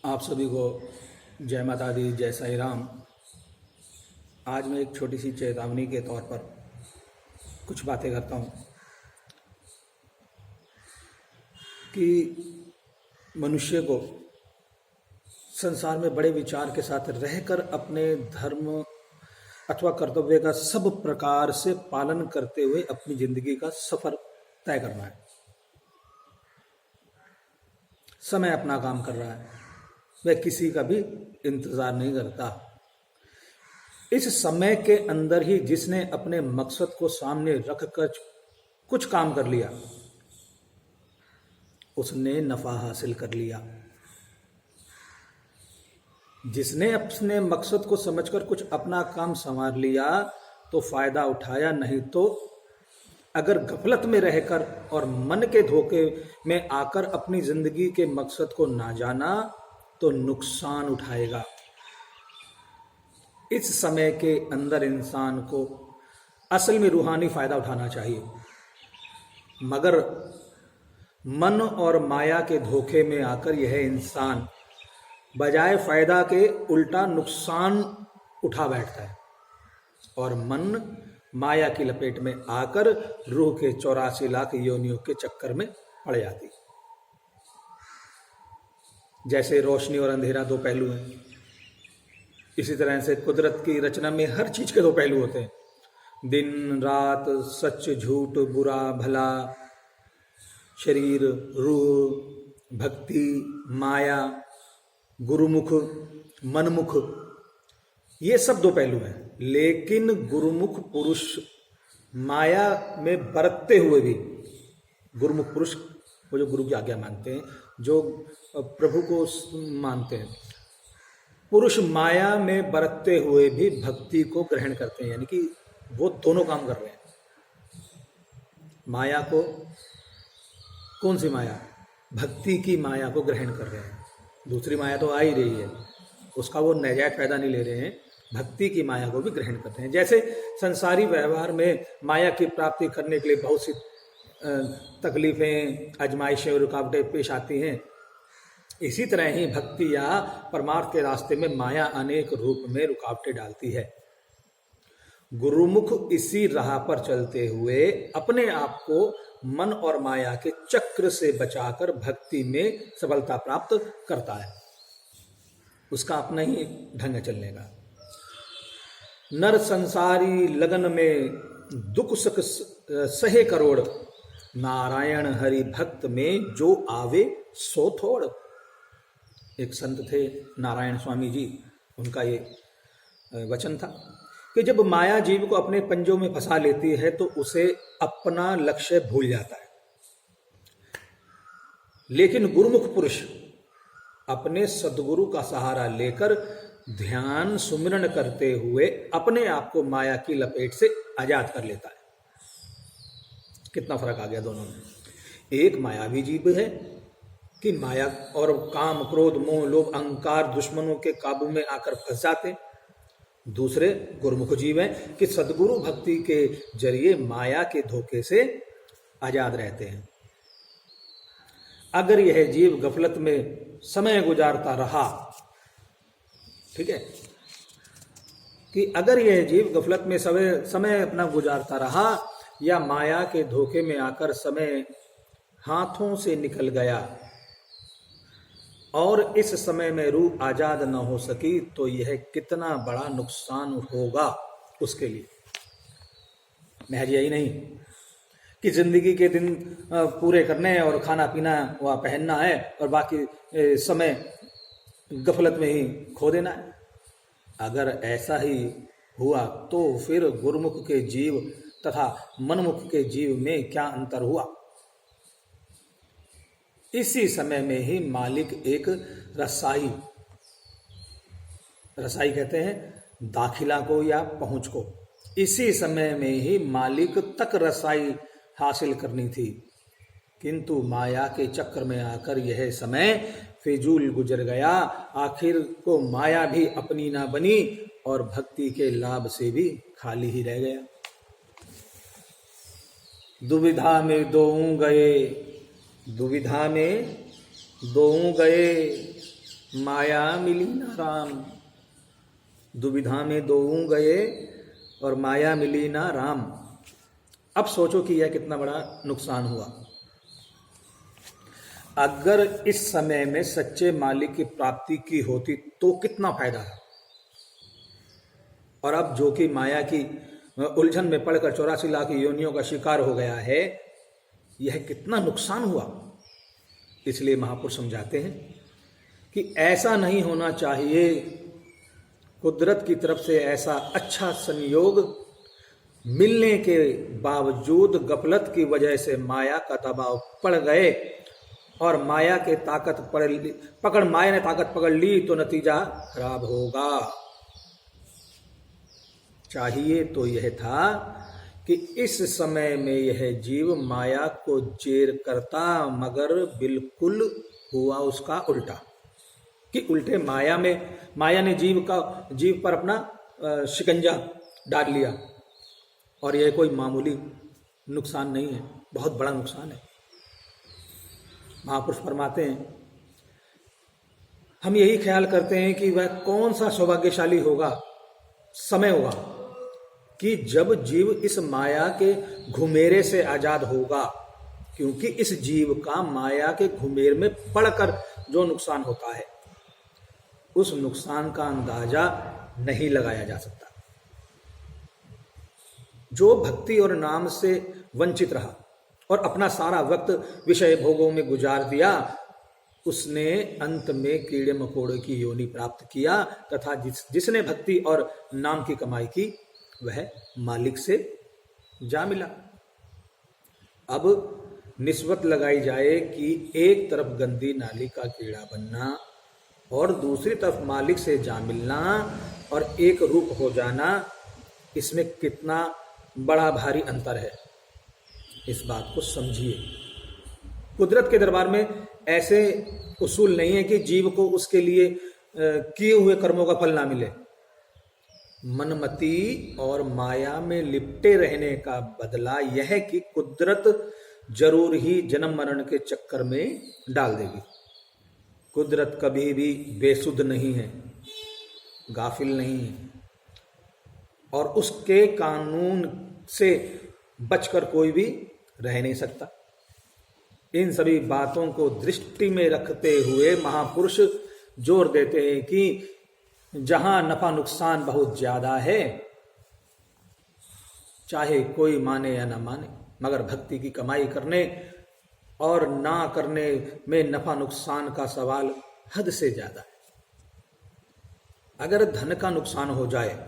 आप सभी को जय माता दी, जय साईं राम। आज मैं एक छोटी सी चेतावनी के तौर पर कुछ बातें करता हूँ कि मनुष्य को संसार में बड़े विचार के साथ रहकर अपने धर्म अथवा कर्तव्य का सब प्रकार से पालन करते हुए अपनी जिंदगी का सफर तय करना है। समय अपना काम कर रहा है, वह किसी का भी इंतजार नहीं करता। इस समय के अंदर ही जिसने अपने मकसद को सामने रखकर कुछ काम कर लिया, उसने नफा हासिल कर लिया। जिसने अपने मकसद को समझकर कुछ अपना काम संवार लिया तो फायदा उठाया, नहीं तो अगर गफलत में रहकर और मन के धोखे में आकर अपनी जिंदगी के मकसद को ना जाना तो नुकसान उठाएगा। इस समय के अंदर इंसान को असल में रूहानी फायदा उठाना चाहिए, मगर मन और माया के धोखे में आकर यह इंसान बजाय फायदा के उल्टा नुकसान उठा बैठता है और मन माया की लपेट में आकर रूह के 84 लाख योनियों के चक्कर में पड़ जाती। जैसे रोशनी और अंधेरा दो पहलू हैं, इसी तरह से कुदरत की रचना में हर चीज के दो पहलू होते हैं। दिन रात, सच झूठ, बुरा भला, शरीर रूह, भक्ति माया, गुरुमुख मनमुख, ये सब दो पहलू हैं। लेकिन गुरुमुख पुरुष माया में बरतते हुए भी, गुरुमुख पुरुष वो जो गुरु की आज्ञा मानते हैं, जो प्रभु को मानते हैं, पुरुष माया में बरतते हुए भी भक्ति को ग्रहण करते हैं, यानी कि वो दोनों काम कर रहे हैं। माया को, कौन सी माया? भक्ति की माया को ग्रहण कर रहे हैं। दूसरी माया तो आ ही रही है, उसका वो नजायज फायदा नहीं ले रहे हैं, भक्ति की माया को भी ग्रहण करते हैं। जैसे संसारी व्यवहार में माया की प्राप्ति करने के लिए बहुत सी तकलीफें, आजमाइशें और रुकावटें पेश आती हैं, इसी तरह ही भक्ति या परमार्थ के रास्ते में माया अनेक रूप में रुकावटें डालती है। गुरुमुख इसी राह पर चलते हुए अपने आप को मन और माया के चक्र से बचाकर भक्ति में सफलता प्राप्त करता है। उसका अपना ही ढंग है चलने का। नर संसारी लगन में दुख सुख सहे करोड़, नारायण हरि भक्त में जो आवे सो थोड़। एक संत थे नारायण स्वामी जी, उनका ये वचन था कि जब माया जीव को अपने पंजों में फंसा लेती है तो उसे अपना लक्ष्य भूल जाता है। लेकिन गुरुमुख पुरुष अपने सद्गुरु का सहारा लेकर ध्यान सुमिरन करते हुए अपने आप को माया की लपेट से आजाद कर लेता है। कितना फर्क आ गया दोनों में। एक मायावी जीव है कि माया और काम क्रोध मोह लोभ अहंकार दुश्मनों के काबू में आकर फंस जाते। दूसरे गुरुमुख जीव हैं कि सद्गुरु भक्ति के जरिए माया के धोखे से आजाद रहते हैं। अगर यह जीव गफलत में समय गुजारता रहा, ठीक है, कि अगर यह जीव गफलत में समय अपना गुजारता रहा या माया के धोखे में आकर समय हाथों से निकल गया और इस समय में रूह आजाद न हो सकी, तो यह कितना बड़ा नुकसान होगा उसके लिए। महज यही नहीं कि जिंदगी के दिन पूरे करने और खाना पीना व पहनना है और बाकी समय गफलत में ही खो देना है। अगर ऐसा ही हुआ तो फिर गुरुमुख के जीव तथा मनमुख के जीव में क्या अंतर हुआ? इसी समय में ही मालिक एक रसाई कहते हैं दाखिला को या पहुंच को, इसी समय में ही मालिक तक रसाई हासिल करनी थी, किंतु माया के चक्कर में आकर यह समय फिजूल गुजर गया। आखिर को माया भी अपनी ना बनी और भक्ति के लाभ से भी खाली ही रह गया। दुविधा में दोऊ गए, दुविधा में दोऊ गए, माया मिली ना राम, दुविधा में दोऊ गए और माया मिली ना राम। अब सोचो कि यह कितना बड़ा नुकसान हुआ। अगर इस समय में सच्चे मालिक की प्राप्ति की होती तो कितना फायदा है। और अब जो कि माया की उलझन में पड़कर 84 लाख योनियों का शिकार हो गया है, यह कितना नुकसान हुआ। इसलिए महापुरुष समझाते हैं कि ऐसा नहीं होना चाहिए। कुदरत की तरफ से ऐसा अच्छा संयोग मिलने के बावजूद गफलत की वजह से माया का दबाव पड़ गए और माया ने ताकत पकड़ ली तो नतीजा खराब होगा। चाहिए तो यह था कि इस समय में यह जीव माया को जेर करता, मगर बिल्कुल हुआ उसका उल्टा कि उल्टे माया ने जीव पर अपना शिकंजा डाल लिया। और यह कोई मामूली नुकसान नहीं है, बहुत बड़ा नुकसान है। महापुरुष फरमाते हैं, हम यही ख्याल करते हैं कि वह कौन सा सौभाग्यशाली समय होगा कि जब जीव इस माया के घुमेरे से आजाद होगा, क्योंकि इस जीव का माया के घुमेर में पड़कर जो नुकसान होता है, उस नुकसान का अंदाजा नहीं लगाया जा सकता। जो भक्ति और नाम से वंचित रहा और अपना सारा वक्त विषय भोगों में गुजार दिया, उसने अंत में कीड़े मकोड़े की योनि प्राप्त किया, तथा जिसने भक्ति और नाम की कमाई की वह मालिक से जा मिला। अब निस्बत लगाई जाए कि एक तरफ गंदी नाली का कीड़ा बनना और दूसरी तरफ मालिक से जा मिलना और एक रूप हो जाना, इसमें कितना बड़ा भारी अंतर है। इस बात को समझिए। कुदरत के दरबार में ऐसे उसूल नहीं है कि जीव को उसके लिए किए हुए कर्मों का फल ना मिले। मनमति और माया में लिपटे रहने का बदला यह है कि कुदरत जरूर ही जन्म मरण के चक्कर में डाल देगी। कुदरत कभी भी बेसुध नहीं है, गाफिल नहीं है, और उसके कानून से बचकर कोई भी रह नहीं सकता। इन सभी बातों को दृष्टि में रखते हुए महापुरुष जोर देते हैं कि जहां नफा नुकसान बहुत ज्यादा है, चाहे कोई माने या ना माने, मगर भक्ति की कमाई करने और ना करने में नफा नुकसान का सवाल हद से ज्यादा है। अगर धन का नुकसान हो जाए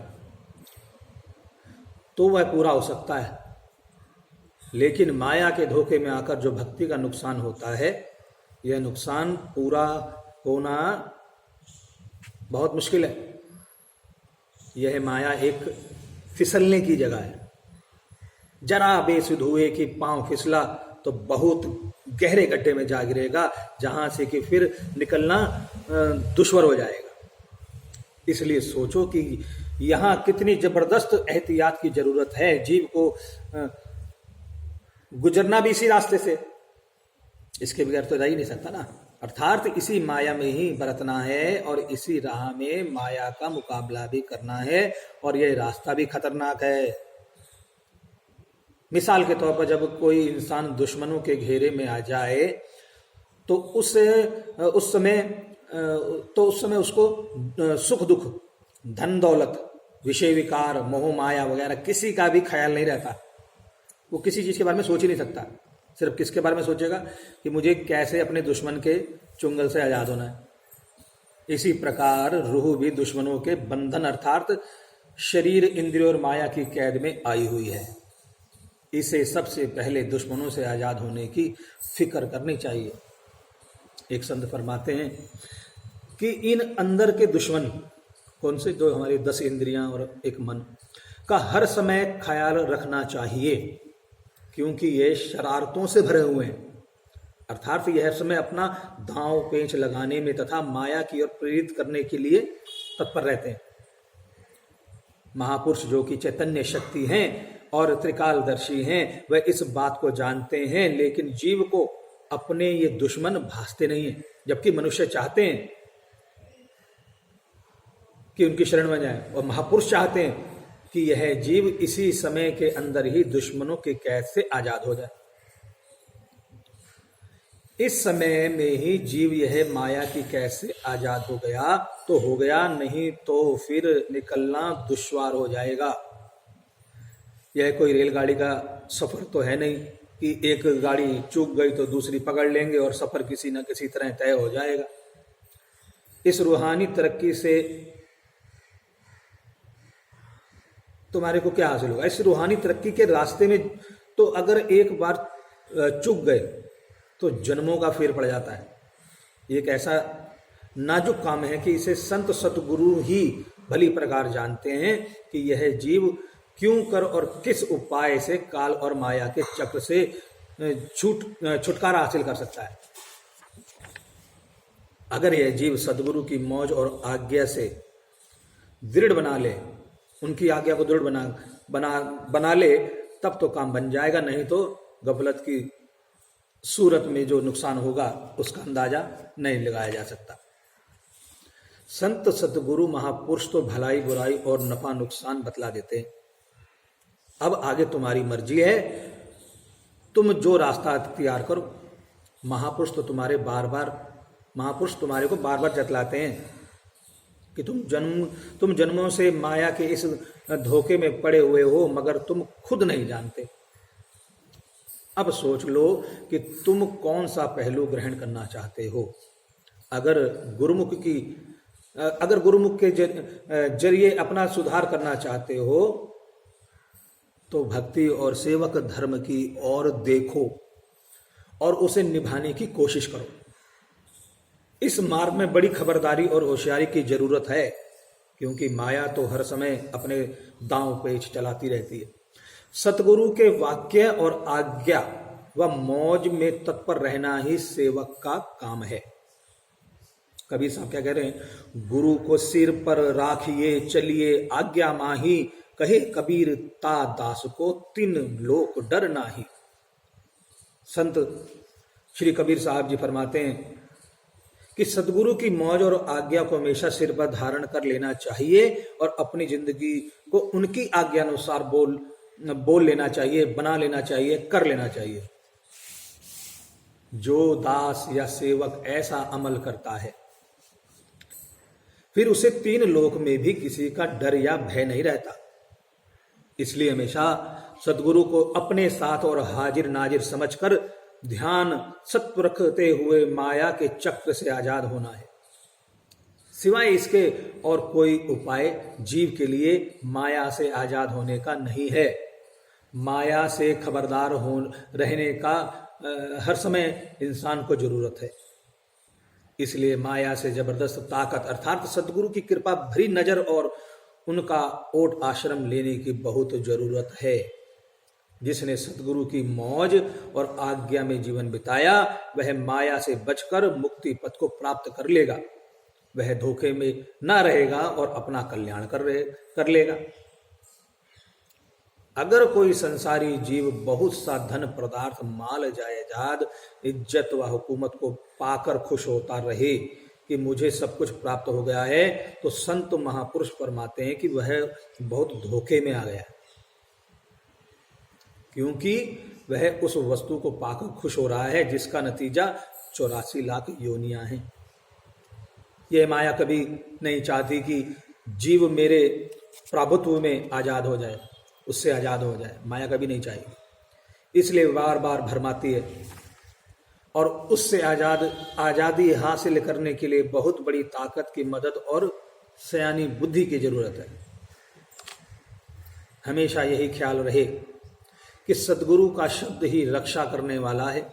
तो वह पूरा हो सकता है, लेकिन माया के धोखे में आकर जो भक्ति का नुकसान होता है, यह नुकसान पूरा होना बहुत मुश्किल है। यह माया एक फिसलने की जगह है। जरा बेसुध हुए कि पांव फिसला तो बहुत गहरे गड्ढे में जा गिरेगा, जहां से कि फिर निकलना दुश्वार हो जाएगा। इसलिए सोचो कि यहां कितनी जबरदस्त एहतियात की जरूरत है। जीव को गुजरना भी इसी रास्ते से, इसके बगैर तो रह ही नहीं सकता ना। अर्थात इसी माया में ही बरतना है और इसी राह में माया का मुकाबला भी करना है, और यह रास्ता भी खतरनाक है। मिसाल के तौर पर जब कोई इंसान दुश्मनों के घेरे में आ जाए तो उस समय उसको सुख दुख, धन दौलत, विषय विकार, मोह माया वगैरह किसी का भी ख्याल नहीं रहता। वो किसी चीज के बारे में सोच ही नहीं सकता। सिर्फ किसके बारे में सोचेगा कि मुझे कैसे अपने दुश्मन के चुंगल से आजाद होना है। इसी प्रकार रूह भी दुश्मनों के बंधन अर्थात शरीर, इंद्रियों और माया की कैद में आई हुई है। इसे सबसे पहले दुश्मनों से आजाद होने की फिक्र करनी चाहिए। एक संत फरमाते हैं कि इन अंदर के दुश्मन कौन से, जो हमारी 10 इंद्रियां और एक मन का हर समय ख्याल रखना चाहिए, क्योंकि ये शरारतों से भरे हुए हैं। अर्थात यह समय अपना दांव पेंच लगाने में तथा माया की ओर प्रेरित करने के लिए तत्पर रहते हैं। महापुरुष जो कि चैतन्य शक्ति हैं और त्रिकालदर्शी हैं, वह इस बात को जानते हैं, लेकिन जीव को अपने ये दुश्मन भासते नहीं हैं। जबकि मनुष्य चाहते हैं कि उनकी शरण में जाए, और महापुरुष चाहते हैं कि यह जीव इसी समय के अंदर ही दुश्मनों के कैद से आजाद हो जाए। इस समय में ही जीव यह माया की कैद से आजाद हो गया तो हो गया, नहीं तो फिर निकलना दुश्वार हो जाएगा। यह कोई रेलगाड़ी का सफर तो है नहीं कि एक गाड़ी चूक गई तो दूसरी पकड़ लेंगे और सफर किसी न किसी तरह तय हो जाएगा। इस रूहानी तरक्की से तुम्हारे को क्या हासिल होगा? इस रूहानी तरक्की के रास्ते में तो अगर एक बार चूक गए तो जन्मों का फेर पड़ जाता है। एक ऐसा नाजुक काम है कि इसे संत सतगुरु ही भली प्रकार जानते हैं कि यह जीव क्यों कर और किस उपाय से काल और माया के चक्र से छुटकारा हासिल कर सकता है। अगर यह जीव सदगुरु की मौज और आज्ञा से दृढ़ बना ले, उनकी आज्ञा को दृढ़ बना ले, तब तो काम बन जाएगा, नहीं तो गफलत की सूरत में जो नुकसान होगा उसका अंदाजा नहीं लगाया जा सकता। संत सतगुरु महापुरुष तो भलाई बुराई और नफा नुकसान बतला देते हैं। अब आगे तुम्हारी मर्जी है, तुम जो रास्ता तैयार करो। महापुरुष तुम्हारे को बार बार जतलाते हैं कि तुम जन्मों से माया के इस धोखे में पड़े हुए हो, मगर तुम खुद नहीं जानते। अब सोच लो कि तुम कौन सा पहलू ग्रहण करना चाहते हो। अगर गुरुमुख के जरिए अपना सुधार करना चाहते हो तो भक्ति और सेवक धर्म की ओर देखो और उसे निभाने की कोशिश करो। इस मार्ग में बड़ी खबरदारी और होशियारी की जरूरत है, क्योंकि माया तो हर समय अपने दांव पेच चलाती रहती है। सतगुरु के वाक्य और आज्ञा व मौज में तत्पर रहना ही सेवक का काम है। कबीर साहब क्या कह रहे हैं? गुरु को सिर पर राखिए चलिए आज्ञा माही, कहे कबीर ता दास को तीन लोक डर नाही। संत श्री कबीर साहब जी फरमाते हैं कि सदगुरु की मौज और आज्ञा को हमेशा सिर पर धारण कर लेना चाहिए और अपनी जिंदगी को उनकी आज्ञा अनुसार बोल लेना चाहिए, बना लेना चाहिए, कर लेना चाहिए। जो दास या सेवक ऐसा अमल करता है फिर उसे तीन लोक में भी किसी का डर या भय नहीं रहता। इसलिए हमेशा सदगुरु को अपने साथ और हाजिर नाजिर समझकर ध्यान सत्व रखते हुए माया के चक्र से आजाद होना है। सिवाय इसके और कोई उपाय जीव के लिए माया से आजाद होने का नहीं है। माया से खबरदार रहने का हर समय इंसान को जरूरत है। इसलिए माया से जबरदस्त ताकत अर्थात सदगुरु की कृपा भरी नजर और उनका ओट आश्रम लेने की बहुत जरूरत है। जिसने सदगुरु की मौज और आज्ञा में जीवन बिताया वह माया से बचकर मुक्ति पथ को प्राप्त कर लेगा। वह धोखे में ना रहेगा और अपना कल्याण कर लेगा। अगर कोई संसारी जीव बहुत सा धन पदार्थ माल जायदाद इज्जत व हुकूमत को पाकर खुश होता रहे कि मुझे सब कुछ प्राप्त हो गया है, तो संत महापुरुष फरमाते हैं कि वह बहुत धोखे में आ गया, क्योंकि वह उस वस्तु को पाकर खुश हो रहा है जिसका नतीजा 84 लाख योनियां हैं। यह माया कभी नहीं चाहती कि जीव मेरे प्रभुत्व में आजाद हो जाए, उससे आजाद हो जाए। माया कभी नहीं चाहेगी, इसलिए बार बार भरमाती है और उससे आजादी हासिल करने के लिए बहुत बड़ी ताकत की मदद और सयानी बुद्धि की जरूरत है। हमेशा यही ख्याल रहे कि सदगुरु का शब्द ही रक्षा करने वाला है।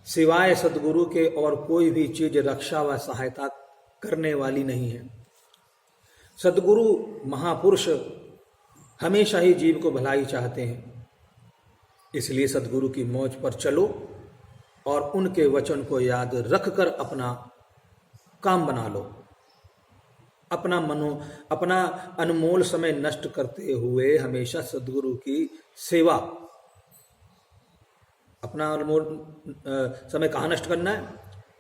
सिवाय सदगुरु के और कोई भी चीज रक्षा व सहायता करने वाली नहीं है। सदगुरु महापुरुष हमेशा ही जीव को भलाई चाहते हैं। इसलिए सदगुरु की मौज पर चलो और उनके वचन को याद रखकर अपना काम बना लो। अपना अनमोल समय नष्ट करते हुए हमेशा सदगुरु की सेवा। अपना अनमोल समय कहाँ नष्ट करना है?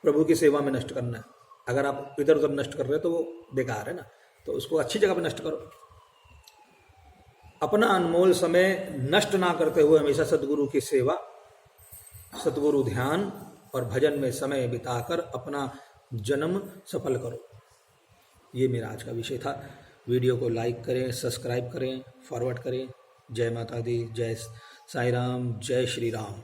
प्रभु की सेवा में नष्ट करना है। अगर आप इधर उधर नष्ट कर रहे हो तो वो बेकार है ना। तो उसको अच्छी जगह पर नष्ट करो। अपना अनमोल समय नष्ट ना करते हुए हमेशा सदगुरु की सेवा, सदगुरु ध्यान और भजन में समय बिताकर अपना जन्म सफल करो। ये मेरा आज का विषय था। वीडियो को लाइक करें, सब्सक्राइब करें, फॉरवर्ड करें। जय माता दी, जय साईं राम, जय श्री राम।